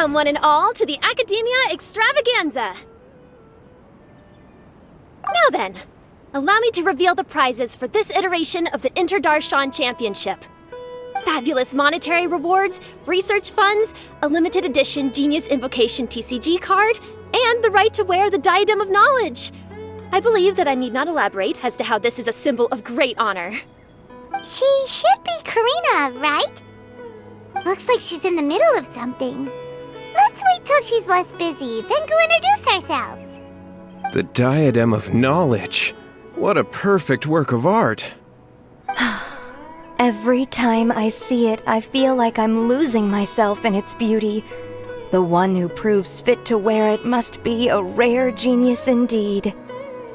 Welcome, one and all, to the Academia Extravaganza! Now then, allow me to reveal the prizes for this iteration of the Inter-Darshan Championship. Fabulous monetary rewards, research funds, a limited edition Genius Invocation TCG card, and the right to wear the Diadem of Knowledge. I believe that I need not elaborate as to how this is a symbol of great honor. She should be Karina, right? Looks like she's in the middle of something. Let's wait till she's less busy, then go introduce ourselves. The Diadem of Knowledge. What a perfect work of art. Every time I see it, I feel like I'm losing myself in its beauty. The one who proves fit to wear it must be a rare genius indeed.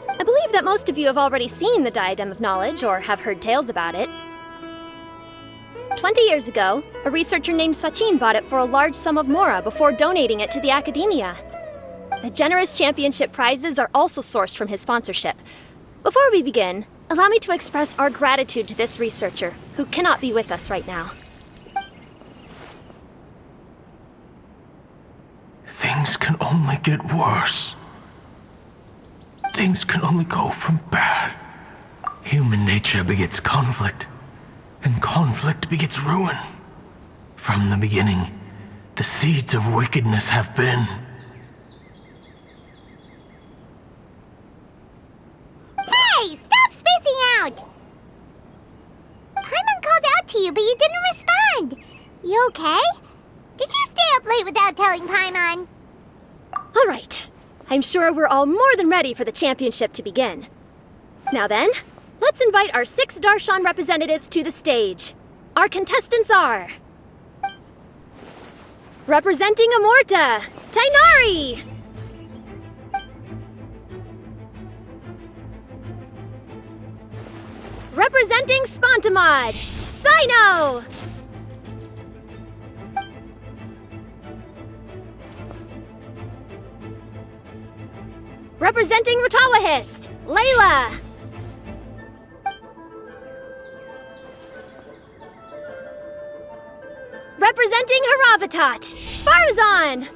I believe that most of you have already seen the Diadem of Knowledge or have heard tales about it. 20 years ago, a researcher named Sachin bought it for a large sum of Mora before donating it to the Academia. The generous championship prizes are also sourced from his sponsorship. Before we begin, allow me to express our gratitude to this researcher, who cannot be with us right now. Things can only get worse. Things can only go from bad. Human nature begets conflict, and conflict begets ruin. From the beginning, the seeds of wickedness have been. Hey, stop spacing out! Paimon called out to you, but you didn't respond. You okay? Did you stay up late without telling Paimon? All right. I'm sure we're all more than ready for the championship to begin. Now then, let's invite our 6 Darshan representatives to the stage. Our contestants are... Representing Amorta, Tainari! Representing Spontamod, Sino! Representing Ratawahist, Layla! Representing Haravatat, Farazan!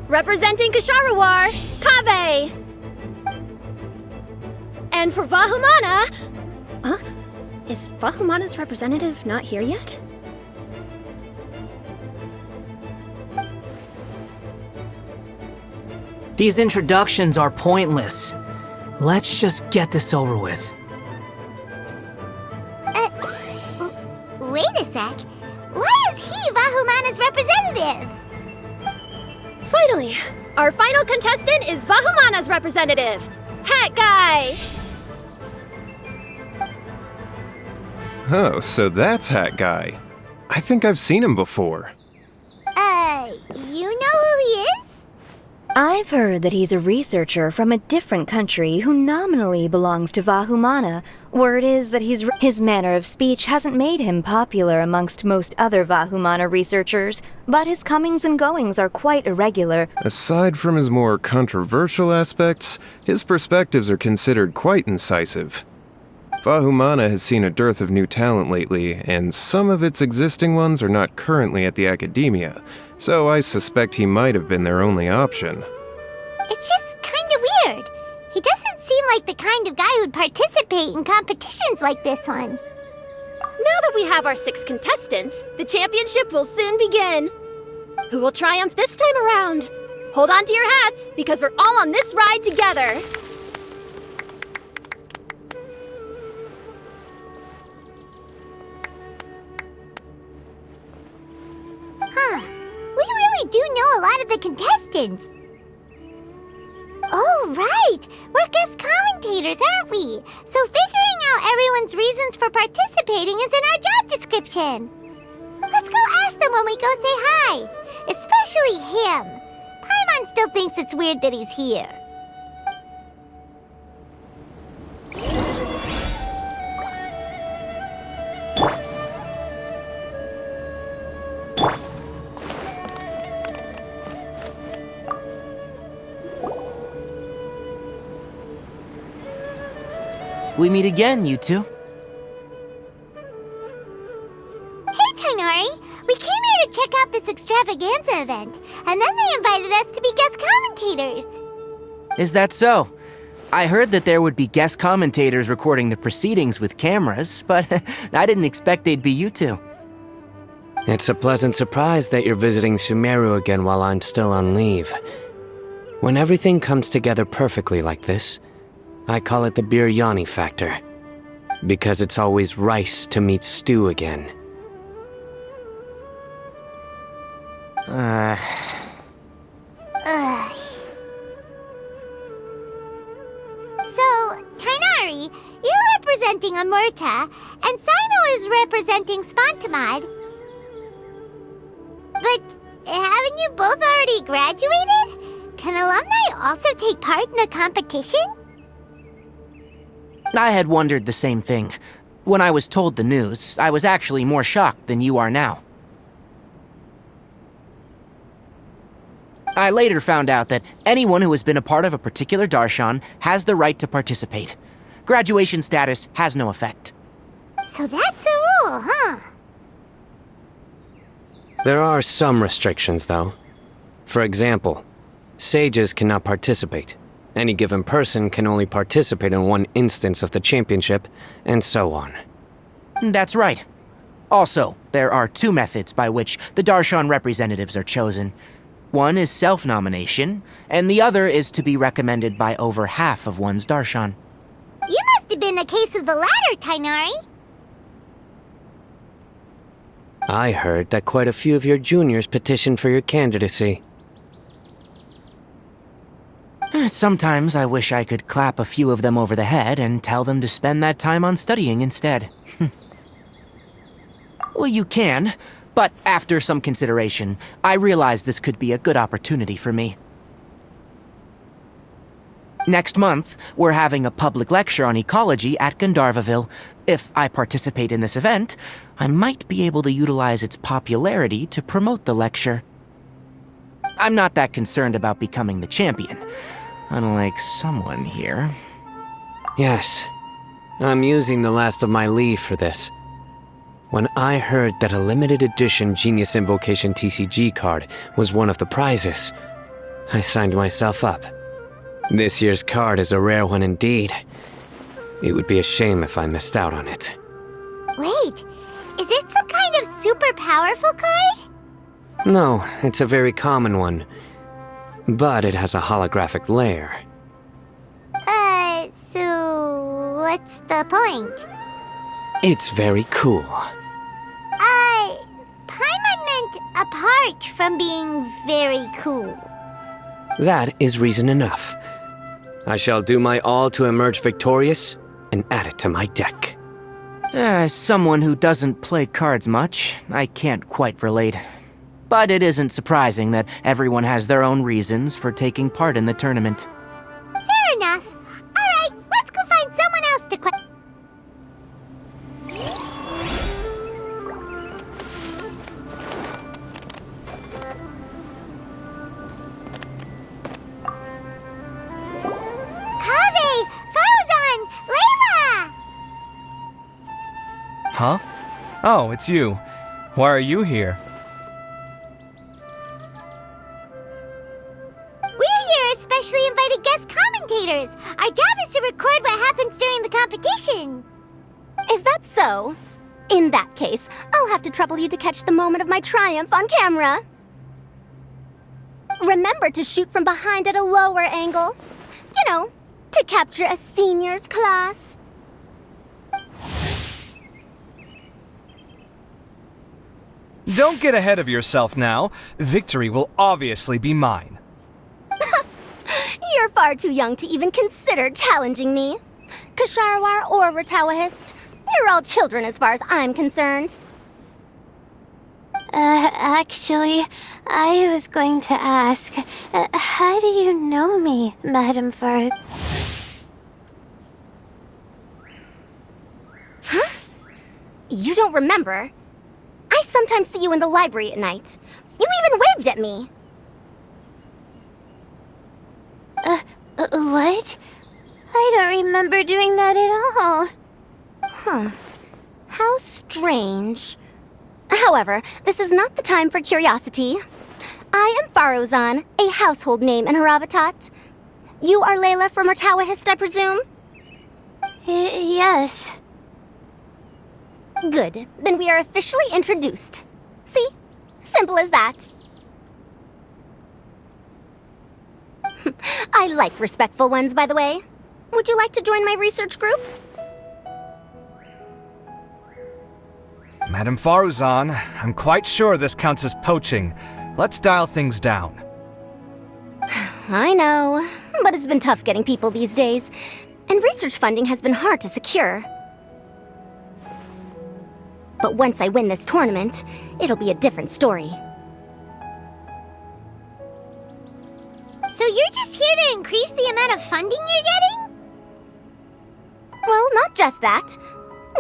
Representing Kasharawar, Kaveh! And for Vahumana... Huh? Is Vahumana's representative not here yet? These introductions are pointless. Let's just get this over with. Wait a sec. Why is he Vahumana's representative? Finally, our final contestant is Vahumana's representative, Hat Guy! Oh, so that's Hat Guy. I think I've seen him before. You know who he is? I've heard that he's a researcher from a different country who nominally belongs to Vahumana. Word is that his manner of speech hasn't made him popular amongst most other Vahumana researchers, but his comings and goings are quite irregular. Aside from his more controversial aspects, his perspectives are considered quite incisive. Vahumana has seen a dearth of new talent lately, and some of its existing ones are not currently at the Academia, so I suspect he might have been their only option. It's just kinda weird. He doesn't seem like the kind of guy who'd participate in competitions like this one. Now that we have our 6 contestants, the championship will soon begin. Who will triumph this time around? Hold on to your hats, because we're all on this ride together. Huh. We really do know a lot of the contestants. Oh, right! We're guest commentators, aren't we? So figuring out everyone's reasons for participating is in our job description. Let's go ask them when we go say hi. Especially him. Paimon still thinks it's weird that he's here. We meet again, you two. check out this extravaganza event, and then they invited us to be guest commentators. Is that so? I heard that there would be guest commentators recording the proceedings with cameras, but I didn't expect they'd be you two. It's a pleasant surprise that you're visiting Sumeru again while I'm still on leave. When everything comes together perfectly like this, I call it the biryani factor. Because it's always rice to meet stew again. Ugh. So, Tainari, you're representing Amurta, and Sino is representing Spontamod. But haven't you both already graduated? Can alumni also take part in a competition? I had wondered the same thing. When I was told the news, I was actually more shocked than you are now. I later found out that anyone who has been a part of a particular darshan has the right to participate. Graduation status has no effect. So that's a rule, huh? There are some restrictions, though. For example, sages cannot participate. Any given person can only participate in one instance of the championship, and so on. That's right. Also, there are two methods by which the darshan representatives are chosen. One is self-nomination, and the other is to be recommended by over half of one's darshan. You must have been a case of the latter, Tainari. I heard that quite a few of your juniors petitioned for your candidacy. Sometimes I wish I could clap a few of them over the head and tell them to spend that time on studying instead. Well, you can, but after some consideration, I realized this could be a good opportunity for me. Next month, we're having a public lecture on ecology at Gandharvaville. If I participate in this event, I might be able to utilize its popularity to promote the lecture. I'm not that concerned about becoming the champion, unlike someone here. Yes, I'm using the last of my leave for this. When I heard that a limited edition Genius Invocation TCG card was one of the prizes, I signed myself up. This year's card is a rare one indeed. It would be a shame if I missed out on it. Wait, is it some kind of super powerful card? No, it's a very common one. But it has a holographic layer. So what's the point? It's very cool. Paimon meant apart from being very cool. That is reason enough. I shall do my all to emerge victorious and add it to my deck. As someone who doesn't play cards much, I can't quite relate. But it isn't surprising that everyone has their own reasons for taking part in the tournament. Fair enough. Alright, let's go find someone else to quit. Kaveh! Farzan! Layla! Huh? Oh, it's you. Why are you here? Especially invited guest commentators. Our job is to record what happens during the competition. Is that so? In that case, I'll have to trouble you to catch the moment of my triumph on camera. Remember to shoot from behind at a lower angle. You know, to capture a seniors class. Don't get ahead of yourself now. Victory will obviously be mine. You're far too young to even consider challenging me. Kasharwar or Ratawahist, you're all children as far as I'm concerned. Actually, I was going to ask, how do you know me, Madam Fard? Huh? You don't remember? I sometimes see you in the library at night. You even waved at me. What? I don't remember doing that at all. Huh. How strange. However, this is not the time for curiosity. I am Farozan, a household name in Haravatat. You are Layla from Ortawahist, I presume? Yes. Good. Then we are officially introduced. See? Simple as that. I like respectful ones, by the way. Would you like to join my research group? Madam Faruzan, I'm quite sure this counts as poaching. Let's dial things down. I know, but it's been tough getting people these days, and research funding has been hard to secure. But once I win this tournament, it'll be a different story. So you're just here to increase the amount of funding you're getting? Well, not just that.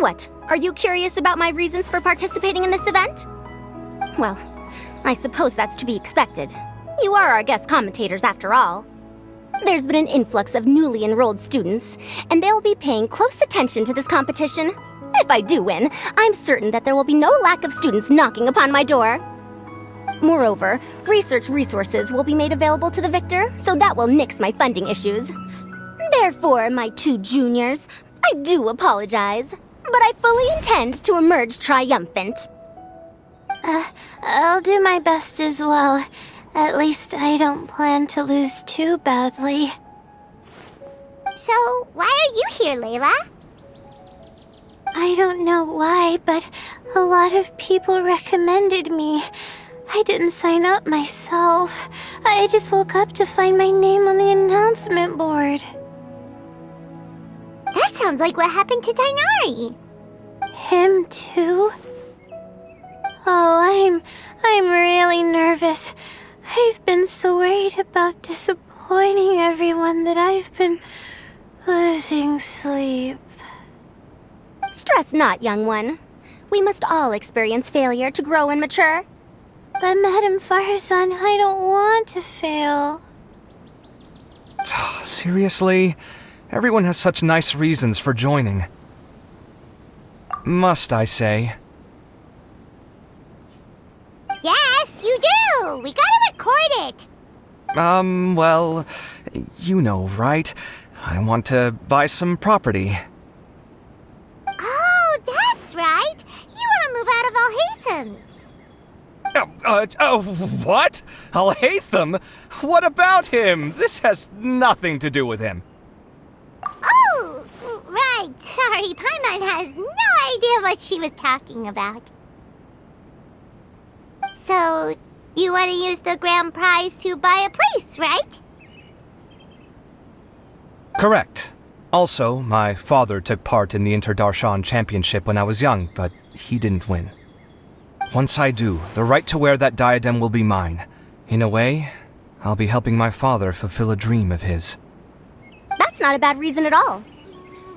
What, are you curious about my reasons for participating in this event? Well, I suppose that's to be expected. You are our guest commentators after all. There's been an influx of newly enrolled students, and they'll be paying close attention to this competition. If I do win, I'm certain that there will be no lack of students knocking upon my door. Moreover, research resources will be made available to the victor, so that will nix my funding issues. Therefore, my two juniors, I do apologize, but I fully intend to emerge triumphant. I'll do my best as well. At least I don't plan to lose too badly. So, why are you here, Layla? I don't know why, but a lot of people recommended me. I didn't sign up myself. I just woke up to find my name on the announcement board. That sounds like what happened to Dainari. Him too? Oh, I'm really nervous. I've been so worried about disappointing everyone that I've been losing sleep. Stress not, young one. We must all experience failure to grow and mature. But Madam Farzan, I don't want to fail. Seriously? Everyone has such nice reasons for joining. Must I say? Yes, you do! We gotta record it! Well, you know, right? I want to buy some property. Oh, that's right! You want to move out of Alhatham's. What? Al-Haytham? What about him? This has nothing to do with him. Oh, right. Sorry, Paimon has no idea what she was talking about. So, you want to use the grand prize to buy a place, right? Correct. Also, my father took part in the Interdarshan Championship when I was young, but he didn't win. Once I do, the right to wear that diadem will be mine. In a way, I'll be helping my father fulfill a dream of his. That's not a bad reason at all.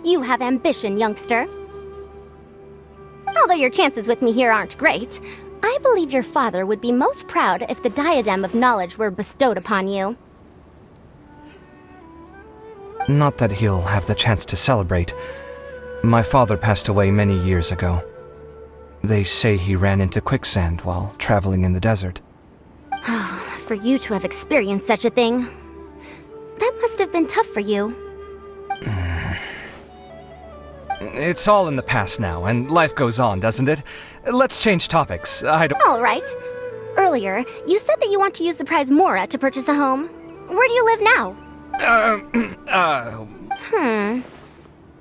You have ambition, youngster. Although your chances with me here aren't great, I believe your father would be most proud if the diadem of knowledge were bestowed upon you. Not that he'll have the chance to celebrate. My father passed away many years ago. They say he ran into quicksand while traveling in the desert. For you to have experienced such a thing, that must have been tough for you. It's all in the past now, and life goes on, doesn't it? Let's change topics. I don't... All right. Earlier, you said that you want to use the prize Mora to purchase a home. Where do you live now?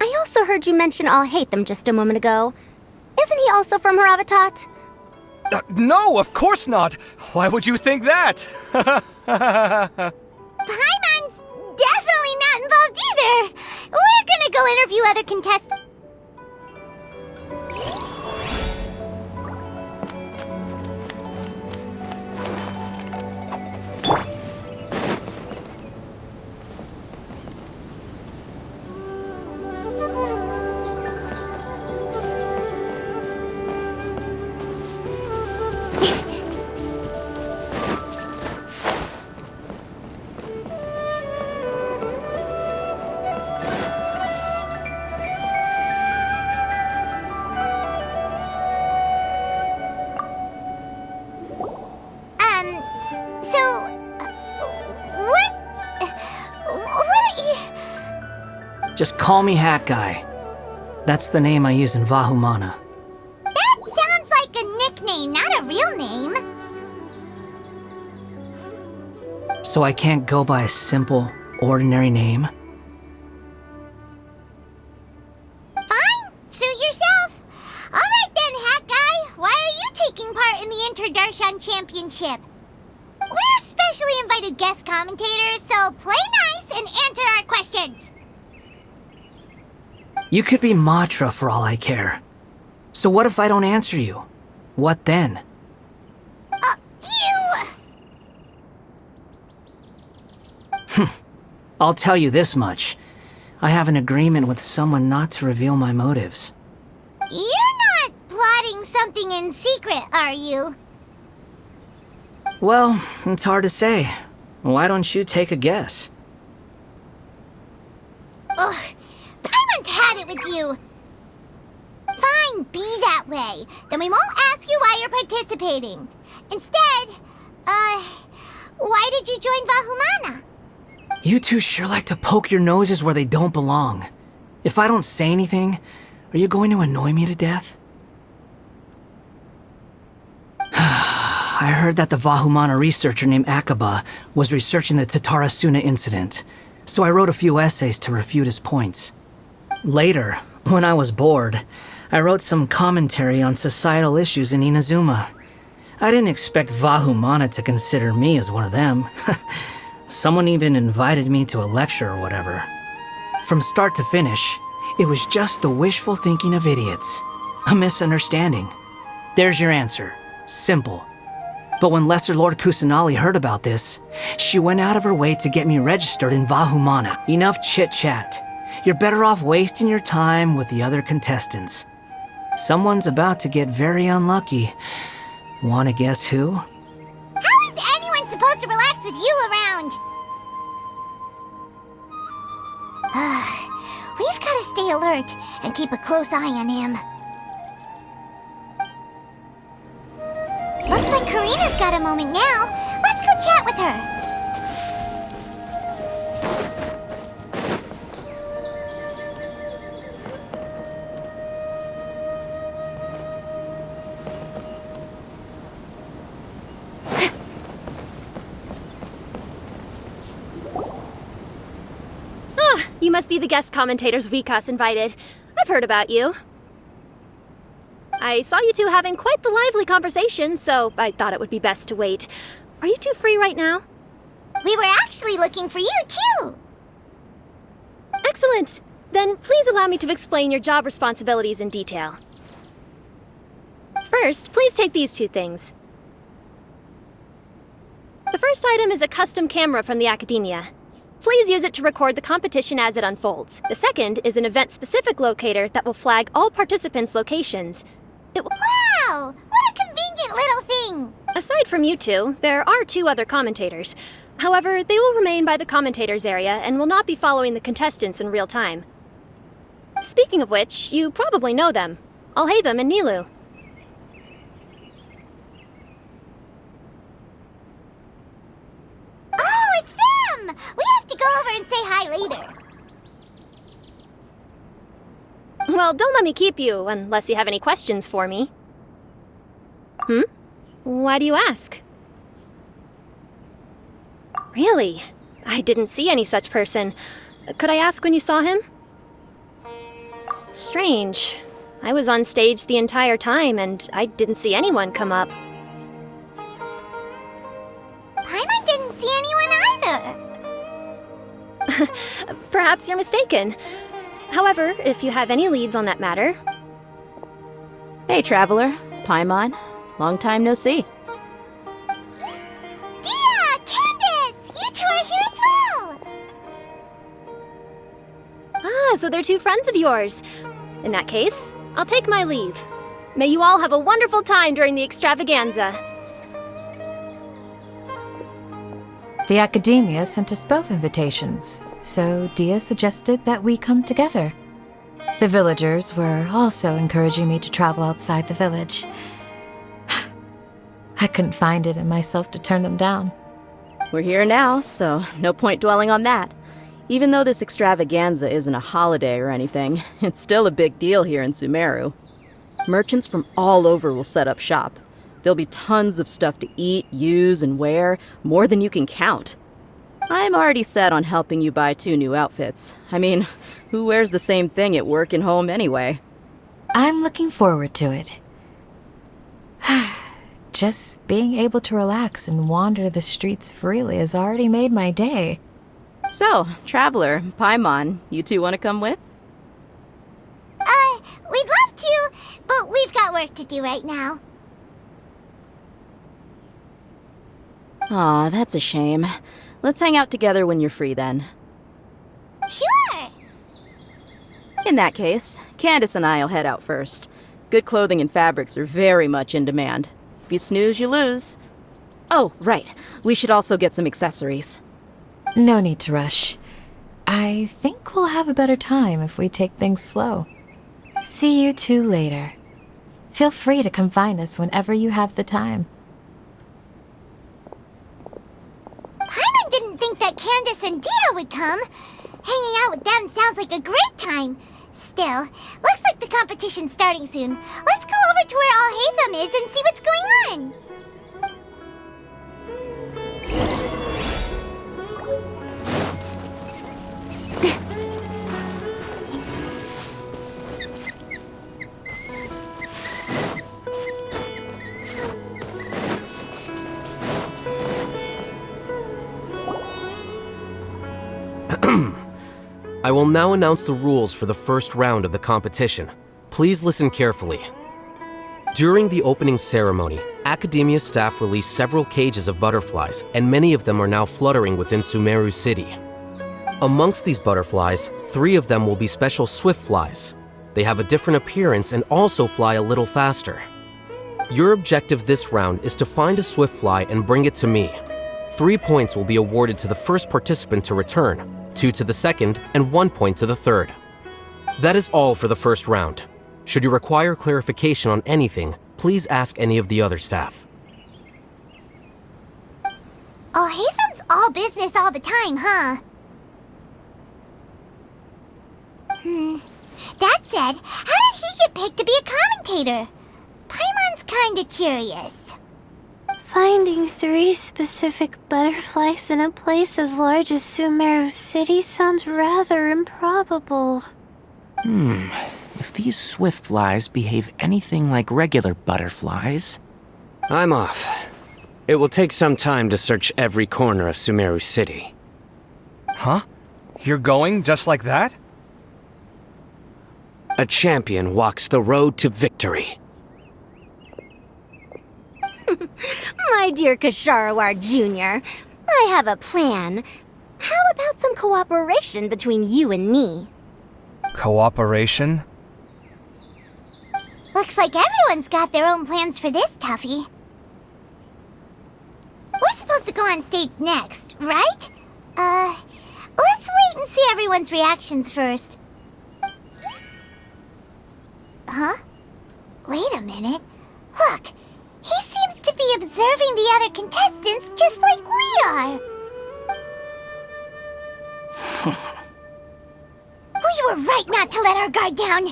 I also heard you mention Al-Haytham just a moment ago. Isn't he also from Haravatat? No, of course not! Why would you think that? Paimon's definitely not involved either! We're gonna go interview other contestants. Just call me Hat Guy. That's the name I use in Vahumana. That sounds like a nickname, not a real name. So I can't go by a simple, ordinary name? Fine, suit yourself. Alright then, Hat Guy, why are you taking part in the Interdarshan Championship? We're specially invited guest commentators, so play nice and answer our questions. You could be Matra for all I care. So what if I don't answer you? What then? I'll tell you this much. I have an agreement with someone not to reveal my motives. You're not plotting something in secret, are you? Well, it's hard to say. Why don't you take a guess? Ugh, Paimon's had it with you. Fine, be that way. Then we won't ask you why you're participating. Instead, why did you join Vahumana? You two sure like to poke your noses where they don't belong. If I don't say anything, are you going to annoy me to death? I heard that the Vahumana researcher named Akaba was researching the Tatarasuna incident, so I wrote a few essays to refute his points. Later, when I was bored, I wrote some commentary on societal issues in Inazuma. I didn't expect Vahumana to consider me as one of them. Someone even invited me to a lecture or whatever. From start to finish, it was just the wishful thinking of idiots. A misunderstanding. There's your answer. Simple. But when Lesser Lord Kusanali heard about this, she went out of her way to get me registered in Vahumana. Enough chit-chat. You're better off wasting your time with the other contestants. Someone's about to get very unlucky. Wanna guess who? How is anyone supposed to relax with you around? We've got to stay alert and keep a close eye on him. Looks like Karina's got a moment now. Let's go chat with her. You must be the guest commentators Vikas invited. I've heard about you. I saw you two having quite the lively conversation, so I thought it would be best to wait. Are you two free right now? We were actually looking for you, too. Excellent! Then please allow me to explain your job responsibilities in detail. First, please take these two things. The first item is a custom camera from the Academia. Please use it to record the competition as it unfolds. The second is an event-specific locator that will flag all participants' locations. It will— Wow! What a convenient little thing! Aside from you two, there are two other commentators. However, they will remain by the commentators area and will not be following the contestants in real time. Speaking of which, you probably know them. Alhaitham and Nilu. Oh, it's them! We have to go over and say hi later. Well, don't let me keep you, unless you have any questions for me. Why do you ask? Really? I didn't see any such person. Could I ask when you saw him? Strange. I was on stage the entire time, and I didn't see anyone come up. Paimon didn't see anyone either. Perhaps you're mistaken. However, if you have any leads on that matter... Hey, Traveler. Paimon. Long time no see. Dia! Candace! You two are here as well! Ah, so they're two friends of yours. In that case, I'll take my leave. May you all have a wonderful time during the extravaganza. The Academia sent us both invitations, so Dia suggested that we come together. The villagers were also encouraging me to travel outside the village. I couldn't find it in myself to turn them down. We're here now, so no point dwelling on that. Even though this extravaganza isn't a holiday or anything, it's still a big deal here in Sumeru. Merchants from all over will set up shop. There'll be tons of stuff to eat, use, and wear, more than you can count. I'm already set on helping you buy 2 new outfits. I mean, who wears the same thing at work and home anyway? I'm looking forward to it. Just being able to relax and wander the streets freely has already made my day. So, Traveler, Paimon, you two want to come with? We'd love to, but we've got work to do right now. Aw, that's a shame. Let's hang out together when you're free then. Sure! In that case, Candace and I'll head out first. Good clothing and fabrics are very much in demand. If you snooze, you lose. Oh, right. We should also get some accessories. No need to rush. I think we'll have a better time if we take things slow. See you two later. Feel free to come find us whenever you have the time. Paimon didn't think that Candace and Dia would come. Hanging out with them sounds like a great time. Still, looks like the competition's starting soon. Let's go over to where Alhaitham is and see what's going on. I will now announce the rules for the first round of the competition. Please listen carefully. During the opening ceremony, Academia staff released several cages of butterflies, and many of them are now fluttering within Sumeru City. Amongst these butterflies, 3 of them will be special swift flies. They have a different appearance and also fly a little faster. Your objective this round is to find a swift fly and bring it to me. 3 points will be awarded to the first participant to return, 2 to the second, and 1 point to the third. That is all for the first round. Should you require clarification on anything, please ask any of the other staff. Alhaitham's all business all the time, huh? That said, how did he get picked to be a commentator? Paimon's kinda curious. Finding 3 specific butterflies in a place as large as Sumeru City sounds rather improbable. If these swift flies behave anything like regular butterflies... I'm off. It will take some time to search every corner of Sumeru City. Huh? You're going just like that? A champion walks the road to victory. My dear Kasharawar Jr., I have a plan. How about some cooperation between you and me? Cooperation? Looks like everyone's got their own plans for this toughie. We're supposed to go on stage next, right? Let's wait and see everyone's reactions first. Huh? Wait a minute. Look, he seems to be observing the other contestants just like we are. We were right not to let our guard down.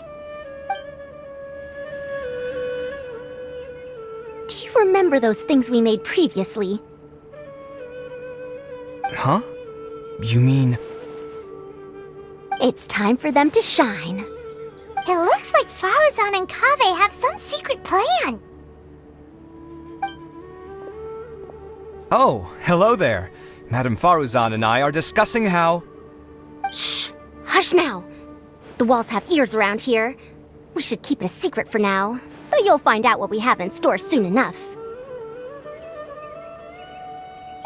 Do you remember those things we made previously? Huh? You mean... It's time for them to shine. It looks like Faruzan and Kaveh have some secret plan. Oh, hello there. Madame Faruzan and I are discussing how... Shh! Hush now! The walls have ears around here. We should keep it a secret for now, though you'll find out what we have in store soon enough.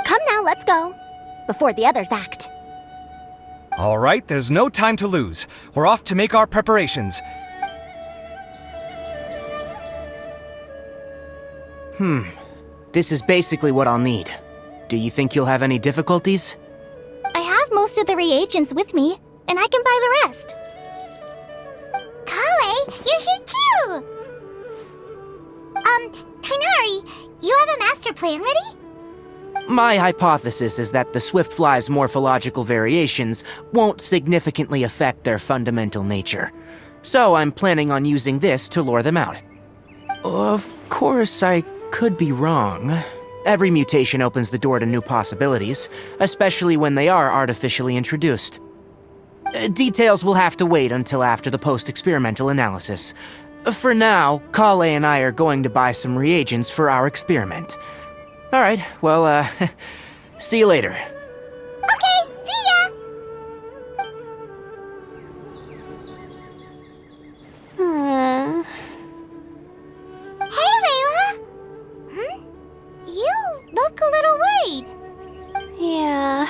Come now, let's go, before the others act. All right, there's no time to lose. We're off to make our preparations. This is basically what I'll need. Do you think you'll have any difficulties? I have most of the reagents with me, and I can buy the rest. Kale, you're here too! Tainari, you have a master plan ready? My hypothesis is that the Swiftfly's morphological variations won't significantly affect their fundamental nature. So I'm planning on using this to lure them out. Of course, I could be wrong. Every mutation opens the door to new possibilities, especially when they are artificially introduced. Details will have to wait until after the post-experimental analysis. For now, Kale and I are going to buy some reagents for our experiment. Alright, well, see you later. Okay, see ya! Hey, Layla! You look a little worried. Yeah,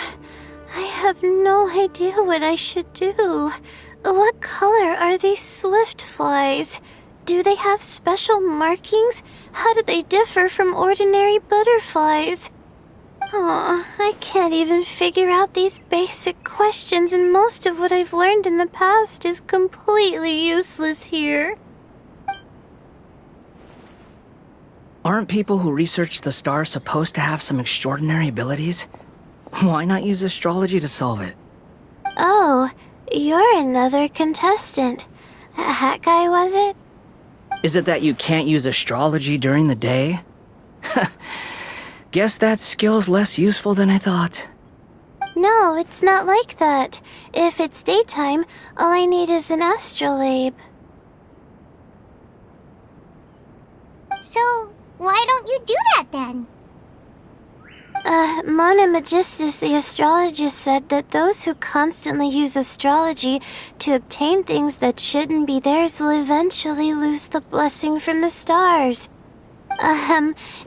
I have no idea what I should do. What color are these Swiftflies? Do they have special markings? How do they differ from ordinary butterflies? Oh, I can't even figure out these basic questions, and most of what I've learned in the past is completely useless here. Aren't people who research the stars supposed to have some extraordinary abilities? Why not use astrology to solve it? Oh, you're another contestant. That guy, was it? Is it that you can't use astrology during the day? Guess that skill's less useful than I thought. No, it's not like that. If it's daytime, all I need is an astrolabe. So, why don't you do that then? Mona Magistus, the astrologist, said that those who constantly use astrology to obtain things that shouldn't be theirs will eventually lose the blessing from the stars.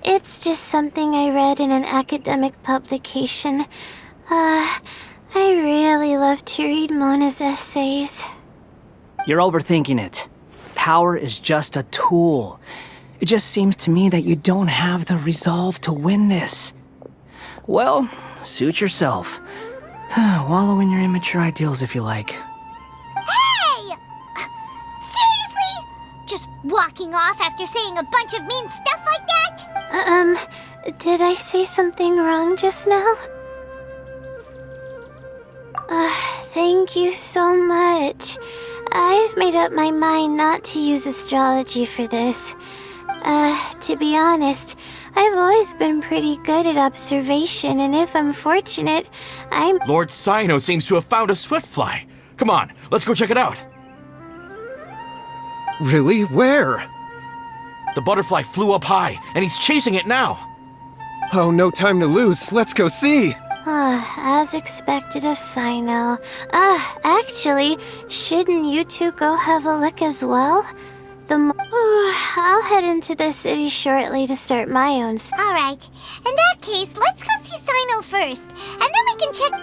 It's just something I read in an academic publication. I really love to read Mona's essays. You're overthinking it. Power is just a tool. It just seems to me that you don't have the resolve to win this. Well, suit yourself. Wallow in your immature ideals if you like. Hey! Seriously? Just walking off after saying a bunch of mean stuff like that? Did I say something wrong just now? Thank you so much. I've made up my mind not to use astrology for this. To be honest, I've always been pretty good at observation, and if I'm fortunate, I'm— Lord Cyno seems to have found a Swiftfly. Come on, let's go check it out. Really? Where? The butterfly flew up high, and he's chasing it now. Oh, no time to lose. Let's go see. As expected of Cyno. Actually, shouldn't you two go have a look as well? I'll head into the city shortly to start my own. Alright, in that case, let's go see Cyno first, and then we can check—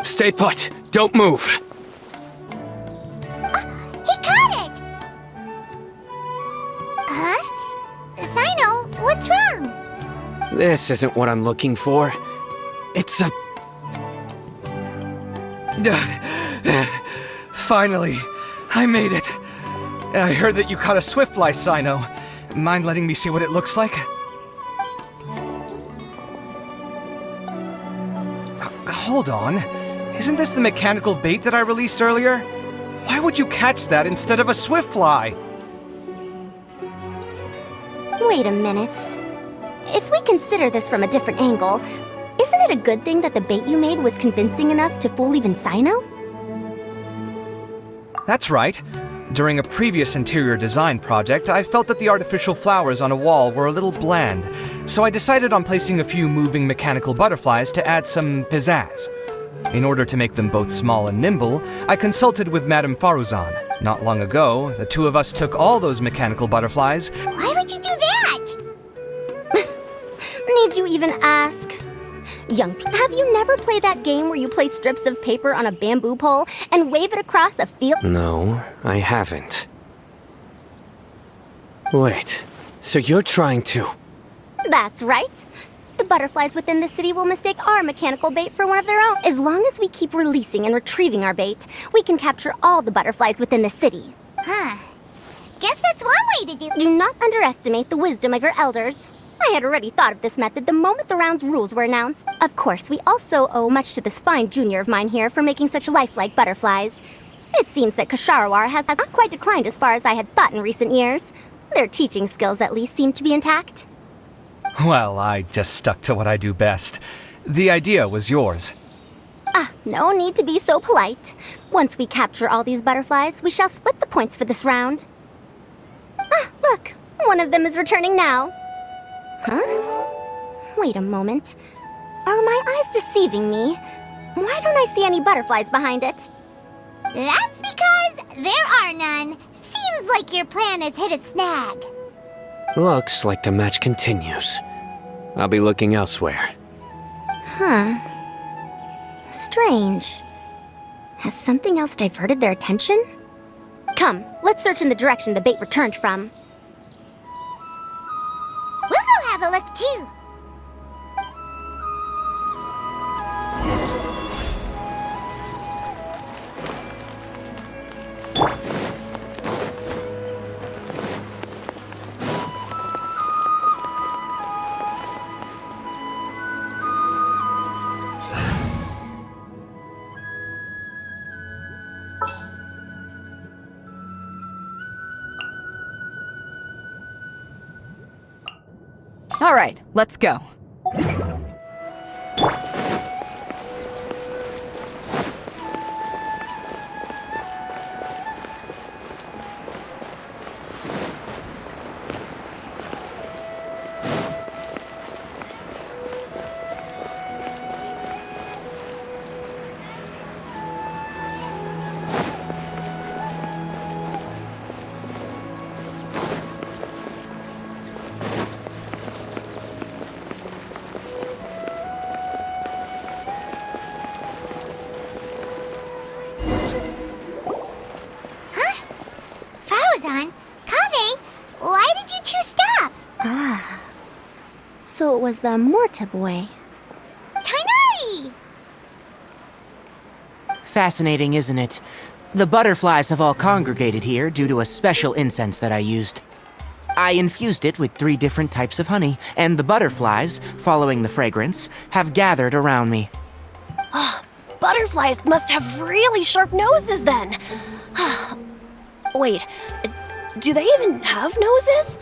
Stay put. Don't move. He caught it! Huh? Cyno, what's wrong? This isn't what I'm looking for. It's a... Finally, I made it. I heard that you caught a Swiftfly, Cyno. Mind letting me see what it looks like? Hold on. Isn't this the mechanical bait that I released earlier? Why would you catch that instead of a Swiftfly? Wait a minute. if we consider this from a different angle, isn't it a good thing that the bait you made was convincing enough to fool even Sino? That's right. During a previous interior design project, I felt that the artificial flowers on a wall were a little bland, so I decided on placing a few moving mechanical butterflies to add some pizzazz. In order to make them both small and nimble, I consulted with Madame Faruzan. Not long ago, the two of us took all those mechanical butterflies. Why would you do that? Need you even ask? Have you never played that game where you place strips of paper on a bamboo pole and wave it across a field? No, I haven't. Wait, so you're trying to... That's right. The butterflies within the city will mistake our mechanical bait for one of their own. As long as we keep releasing and retrieving our bait, we can capture all the butterflies within the city. Huh. Guess that's one way to do it. Do not underestimate the wisdom of your elders. I had already thought of this method the moment the round's rules were announced. Of course, we also owe much to this fine junior of mine here for making such lifelike butterflies. It seems that Kasharawar has not quite declined as far as I had thought in recent years. Their teaching skills at least seem to be intact. Well, I just stuck to what I do best. The idea was yours. No need to be so polite. Once we capture all these butterflies, we shall split the points for this round. Look, one of them is returning now. Huh? Wait a moment. Are my eyes deceiving me? Why don't I see any butterflies behind it? That's because there are none. Seems like your plan has hit a snag. Looks like the match continues. I'll be looking elsewhere. Huh. Strange. Has something else diverted their attention? Come, let's search in the direction the bait returned from. We'll go have a look too. All right, let's go. So it was the Morta boy. Tainari! Fascinating, isn't it? The butterflies have all congregated here due to a special incense that I used. I infused it with 3 different types of honey, and the butterflies, following the fragrance, have gathered around me. Butterflies must have really sharp noses then. Wait, do they even have noses?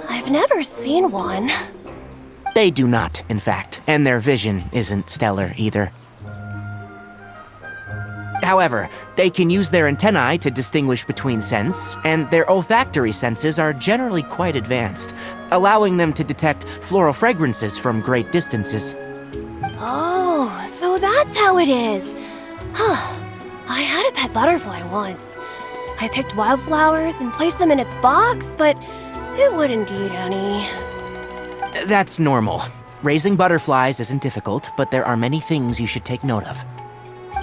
I've never seen one. They do not, in fact, and their vision isn't stellar either. However, they can use their antennae to distinguish between scents, and their olfactory senses are generally quite advanced, allowing them to detect floral fragrances from great distances. Oh, so that's how it is. I had a pet butterfly once. I picked wildflowers and placed them in its box, but it wouldn't eat any. That's normal. Raising butterflies isn't difficult, but there are many things you should take note of.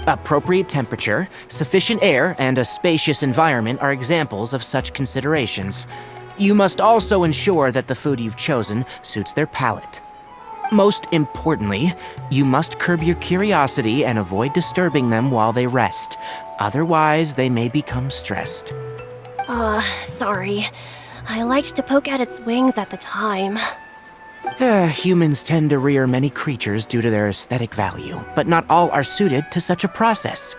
Appropriate temperature, sufficient air, and a spacious environment are examples of such considerations. You must also ensure that the food you've chosen suits their palate. Most importantly, you must curb your curiosity and avoid disturbing them while they rest. Otherwise, they may become stressed. Sorry. I liked to poke at its wings at the time. Humans tend to rear many creatures due to their aesthetic value, but not all are suited to such a process.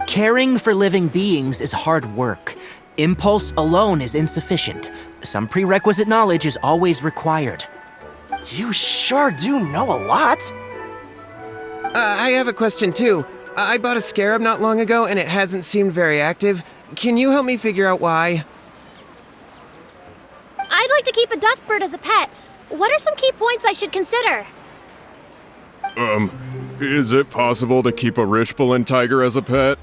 Caring for living beings is hard work. Impulse alone is insufficient. Some prerequisite knowledge is always required. You sure do know a lot. I have a question too. I bought a scarab not long ago and it hasn't seemed very active. Can you help me figure out why? I'd like to keep a dustbird as a pet. What are some key points I should consider? Is it possible to keep a Rishbalin tiger as a pet?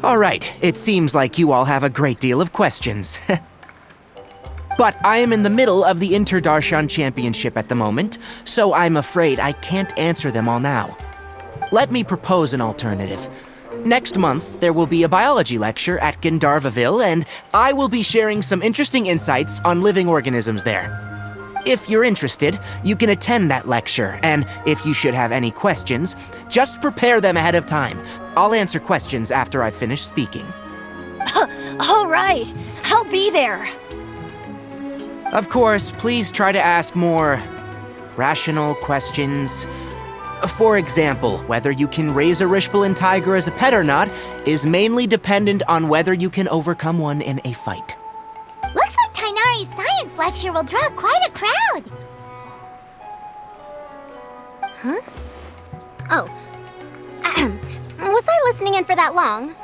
All right, it seems like you all have a great deal of questions. But I am in the middle of the Interdarshan Championship at the moment, so I'm afraid I can't answer them all now. Let me propose an alternative. Next month, there will be a biology lecture at Gandharvaville, and I will be sharing some interesting insights on living organisms there. If you're interested, you can attend that lecture, and if you should have any questions, just prepare them ahead of time. I'll answer questions after I've finished speaking. All right, I'll be there. Of course, please try to ask more rational questions. For example, whether you can raise a Rishbalin tiger as a pet or not is mainly dependent on whether you can overcome one in a fight. Looks like Tainari's science lecture will draw quite a crowd. Huh? Oh. Was I listening in for that long?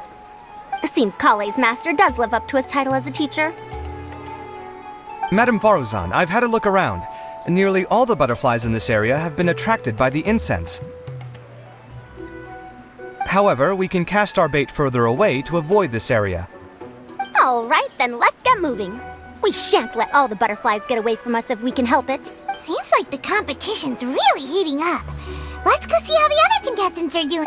Seems Kale's master does live up to his title as a teacher. Madame Faruzan, I've had a look around. Nearly all the butterflies in this area have been attracted by the incense. However, we can cast our bait further away to avoid this area. All right, then let's get moving. We shan't let all the butterflies get away from us if we can help it. Seems like the competition's really heating up. Let's go see how the other contestants are doing.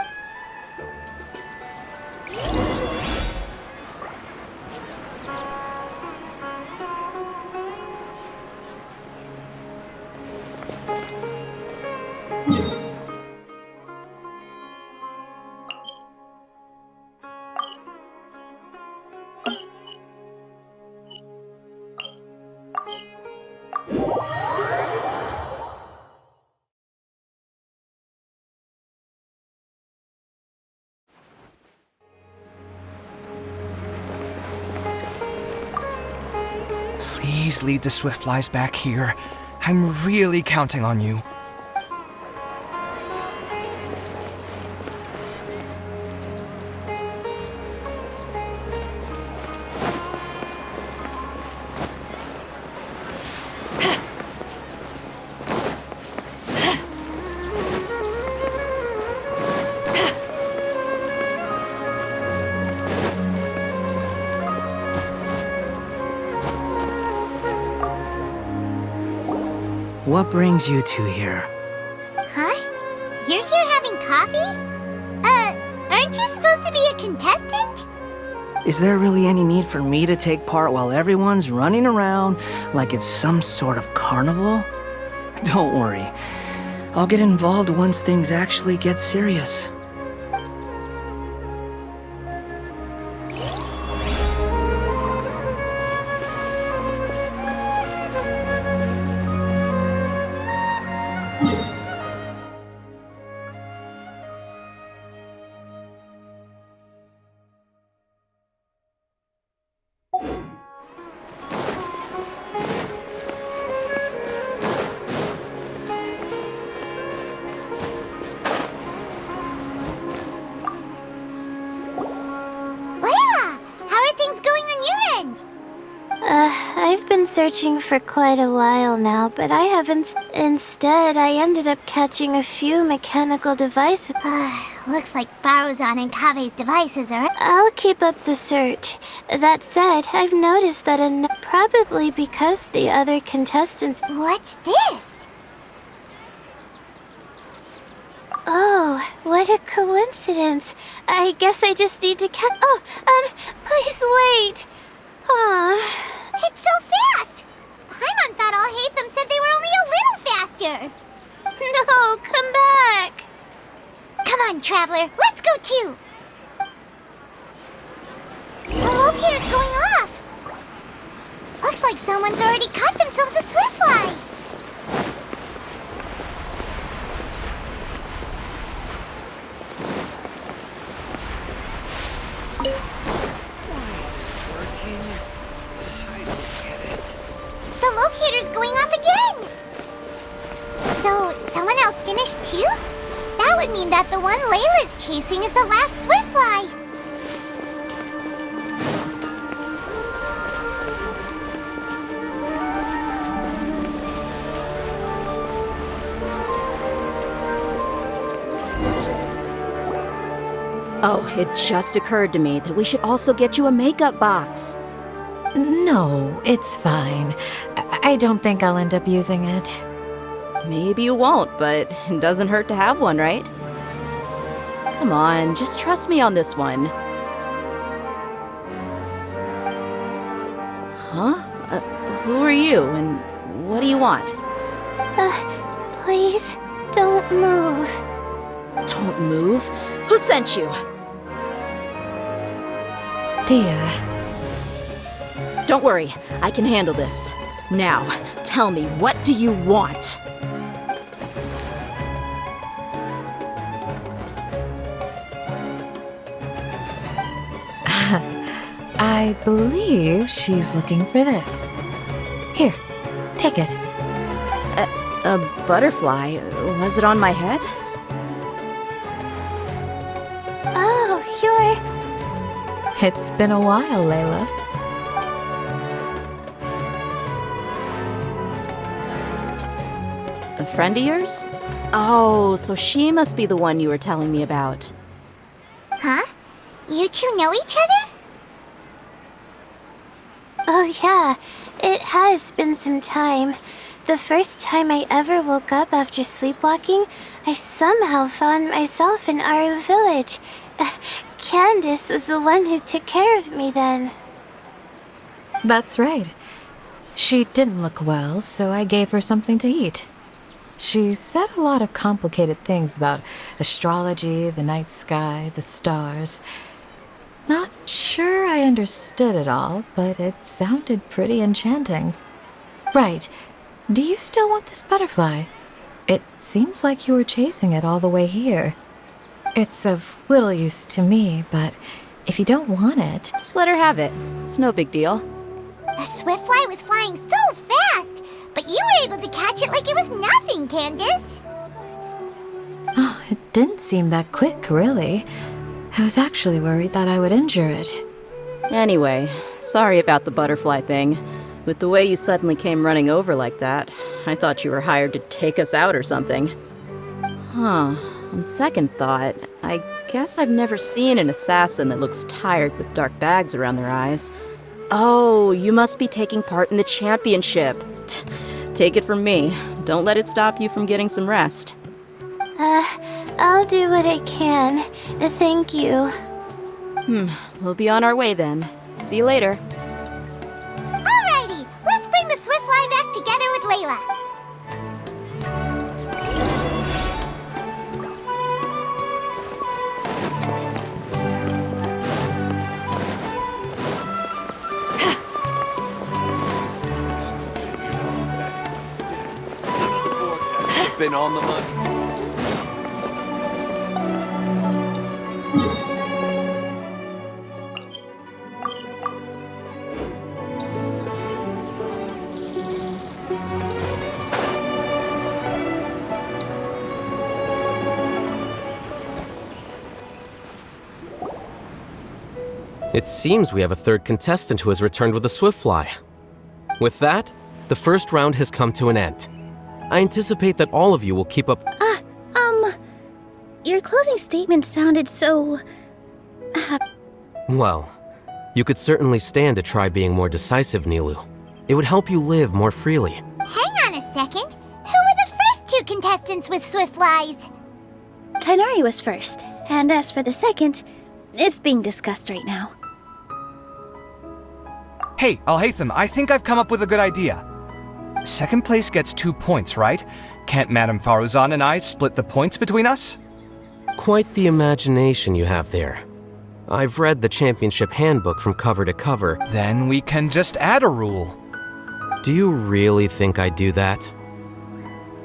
Please lead the Swiftflies back here. I'm really counting on you. What brings you two here? Huh? You're here having coffee? Aren't you supposed to be a contestant? Is there really any need for me to take part while everyone's running around like it's some sort of carnival? Don't worry. I'll get involved once things actually get serious. I've been searching for quite a while now, but I haven't. Instead, I ended up catching a few mechanical devices. Looks like Faruzan and Kave's devices are... I'll keep up the search. That said, I've noticed that probably because the other contestants... What's this? Oh, what a coincidence. I guess I just need to catch... Oh, please wait. Aww. It's so fast! Paimon thought all Hatham said they were only a little faster! No, come back! Come on, Traveler, let's go too! The locator's going off! Looks like someone's already caught themselves a Swiftfly! The commentator's going off again! So, someone else finished too? That would mean that the one Layla's chasing is the last Swiftfly. Oh, it just occurred to me that we should also get you a makeup box. No, it's fine. I don't think I'll end up using it. Maybe you won't, but it doesn't hurt to have one, right? Come on, just trust me on this one. Huh? Who are you, and what do you want? Please, don't move. Don't move? Who sent you? Dear. Don't worry, I can handle this. Now, tell me, what do you want? I believe she's looking for this. Here, take it. A butterfly? Was it on my head? Oh, you're... It's been a while, Layla. A friend of yours? Oh, so she must be the one you were telling me about. Huh? You two know each other? Oh yeah, it has been some time. The first time I ever woke up after sleepwalking, I somehow found myself in our village. Candace was the one who took care of me then. That's right. She didn't look well, so I gave her something to eat. She said a lot of complicated things about astrology, the night sky, the stars. Not sure I understood it all, but it sounded pretty enchanting. Right. Do you still want this butterfly? It seems like you were chasing it all the way here. It's of little use to me, but if you don't want it... Just let her have it. It's no big deal. The Swiftfly was flying so fast, but you were able to catch it like it was nothing, Candace. Oh, it didn't seem that quick, really. I was actually worried that I would injure it. Anyway, sorry about the butterfly thing. With the way you suddenly came running over like that, I thought you were hired to take us out or something. Huh. On second thought, I guess I've never seen an assassin that looks tired with dark bags around their eyes. Oh, you must be taking part in the championship. Take it from me. Don't let it stop you from getting some rest. I'll do what I can. Thank you. We'll be on our way then. See you later. Alrighty, let's bring the Swiftfly back together with Layla. Been on the money. It seems we have a third contestant who has returned with a Swiftfly. With that, the first round has come to an end. I anticipate that all of you will keep up. Your closing statement sounded so... Well, you could certainly stand to try being more decisive, Nilu. It would help you live more freely. Hang on a second. Who were the first two contestants with Swiftflies? Tainari was first, and as for the second, it's being discussed right now. Hey, Alhaitham, I think I've come up with a good idea. Second place gets 2 points, right? Can't Madame Faruzan and I split the points between us? Quite the imagination you have there. I've read the championship handbook from cover to cover. Then we can just add a rule. Do you really think I'd do that?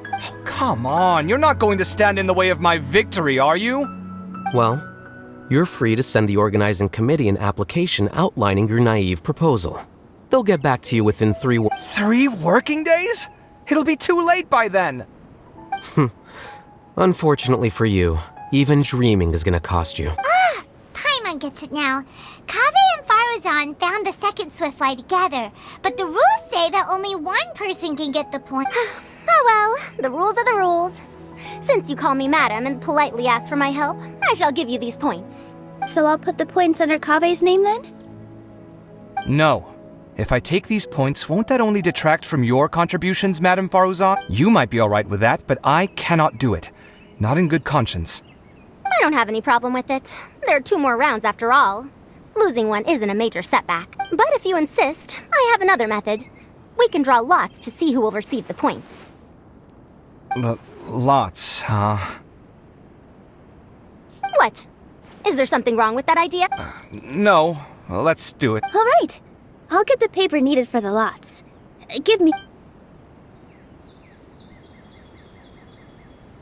Oh, come on, you're not going to stand in the way of my victory, are you? Well, you're free to send the organizing committee an application outlining your naive proposal. They'll get back to you within 3 3 working days? It'll be too late by then. Unfortunately for you, even dreaming is gonna cost you. Paimon gets it now. Kaveh and Faruzan found the second Swiftfly together, but the rules say that only one person can get the point. Oh well, the rules are the rules. Since you call me madam and politely ask for my help, I shall give you these points. So I'll put the points under Kaveh's name then? No. If I take these points, won't that only detract from your contributions, Madame Faruzan? You might be alright with that, but I cannot do it. Not in good conscience. I don't have any problem with it. There are 2 more rounds after all. Losing one isn't a major setback. But if you insist, I have another method. We can draw lots to see who will receive the points. Lots, huh? What? Is there something wrong with that idea? No. Well, let's do it. All right. I'll get the paper needed for the lots. Give me...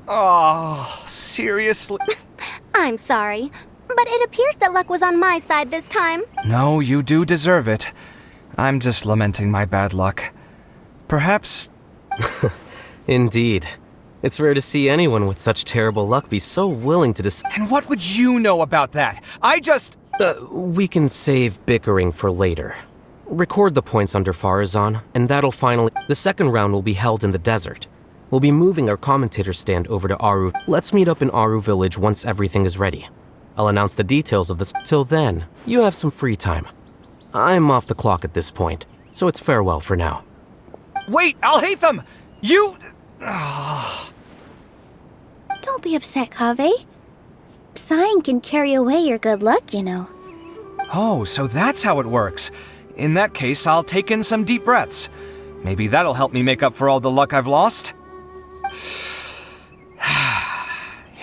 Oh, seriously? I'm sorry, but it appears that luck was on my side this time. No, you do deserve it. I'm just lamenting my bad luck. Perhaps... Indeed. It's rare to see anyone with such terrible luck be so willing to And what would you know about that? I just... we can save bickering for later. Record the points under Faruzan, and that'll finally... The second round will be held in the desert. We'll be moving our commentator stand over to Aru. Let's meet up in Aru Village once everything is ready. I'll announce the details of this. Till then, you have some free time. I'm off the clock at this point, so it's farewell for now. Wait, I'll hate them! You... Don't be upset, Kaveh. Sighing can carry away your good luck, you know. Oh, so that's how it works. In that case, I'll take in some deep breaths. Maybe that'll help me make up for all the luck I've lost.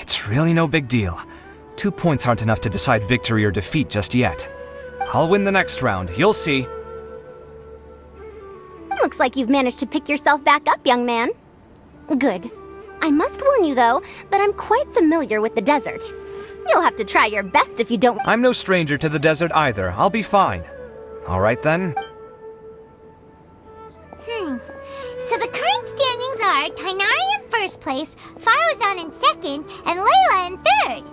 It's really no big deal. 2 points aren't enough to decide victory or defeat just yet. I'll win the next round, you'll see. Looks like you've managed to pick yourself back up, young man. Good. I must warn you, though, that I'm quite familiar with the desert. You'll have to try your best if you don't... I'm no stranger to the desert either. I'll be fine. All right, then. So the current standings are Tainari in first place, Faruzan in second, and Layla in third.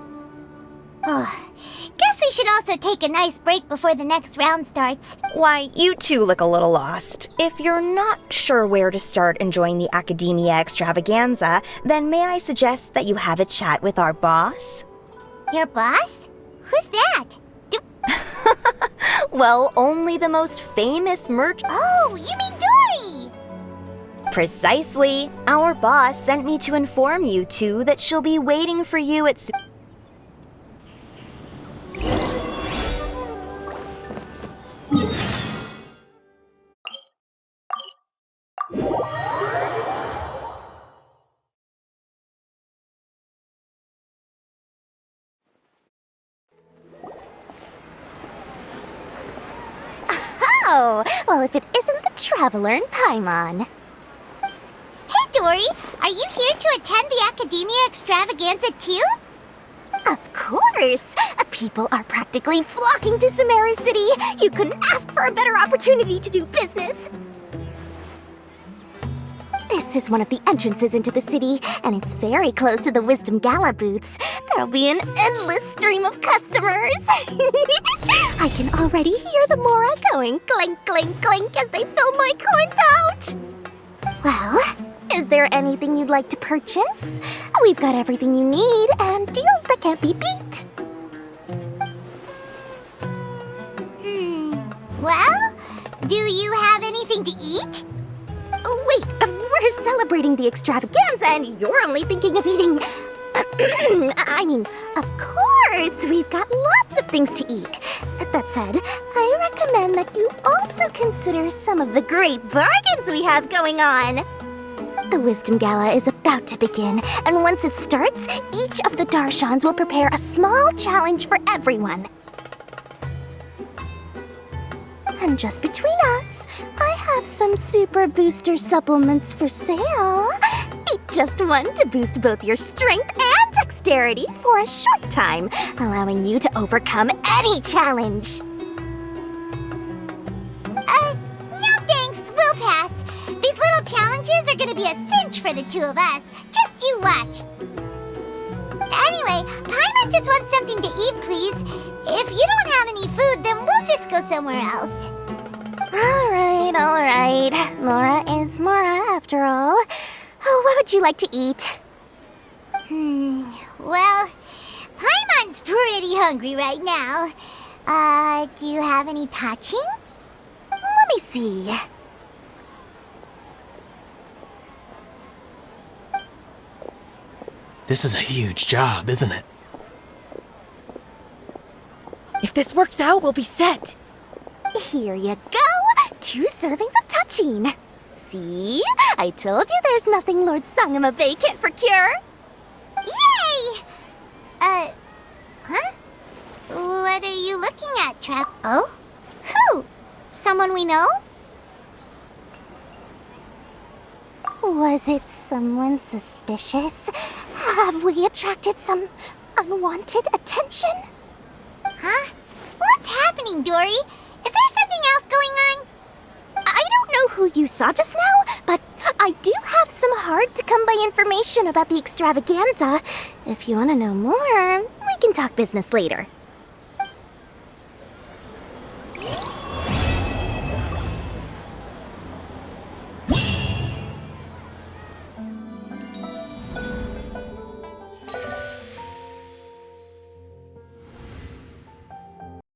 Guess we should also take a nice break before the next round starts. Why, you two look a little lost. If you're not sure where to start enjoying the Academia extravaganza, then may I suggest that you have a chat with our boss? Your boss? Who's that? Well, only the most famous merchant. Oh, you mean Dory! Precisely. Our boss sent me to inform you two that she'll be waiting for you at... Oh, well, if it isn't the Traveler in Paimon. Hey, Dory! Are you here to attend the Academia extravaganza too? Of course! People are practically flocking to Sumeru City. You couldn't ask for a better opportunity to do business. This is one of the entrances into the city, and it's very close to the Wisdom Gala booths. There'll be an endless stream of customers. I can already hear the Mora going clink, clink, clink as they fill my coin pouch. Well, is there anything you'd like to purchase? We've got everything you need and deals that can't be beat. Well, do you have anything to eat? Wait, we're celebrating the extravaganza and you're only thinking of eating... I mean, of course, we've got lots of things to eat. That said, I recommend that you also consider some of the great bargains we have going on. The Wisdom Gala is about to begin, and once it starts, each of the Darshans will prepare a small challenge for everyone. And just between us, I have some super booster supplements for sale. Eat just one to boost both your strength and dexterity for a short time, allowing you to overcome any challenge. are gonna be a cinch for the two of us. Just you watch. Anyway, Paimon just wants something to eat, please. If you don't have any food, then we'll just go somewhere else. Alright. Mora is Mora, after all. Oh, what would you like to eat? Well, Paimon's pretty hungry right now. Do you have any touching? Let me see. This is a huge job, isn't it? If this works out, we'll be set. Here you go. 2 servings of touching. See? I told you there's nothing Lord Sangamabe can't procure. Yay! Huh? What are you looking at, Trap? Oh? Who? Someone we know? Was it someone suspicious? Have we attracted some unwanted attention? Huh? What's happening, Dory? Is there something else going on? I don't know who you saw just now, but I do have some hard-to-come-by information about the extravaganza. If you want to know more, we can talk business later.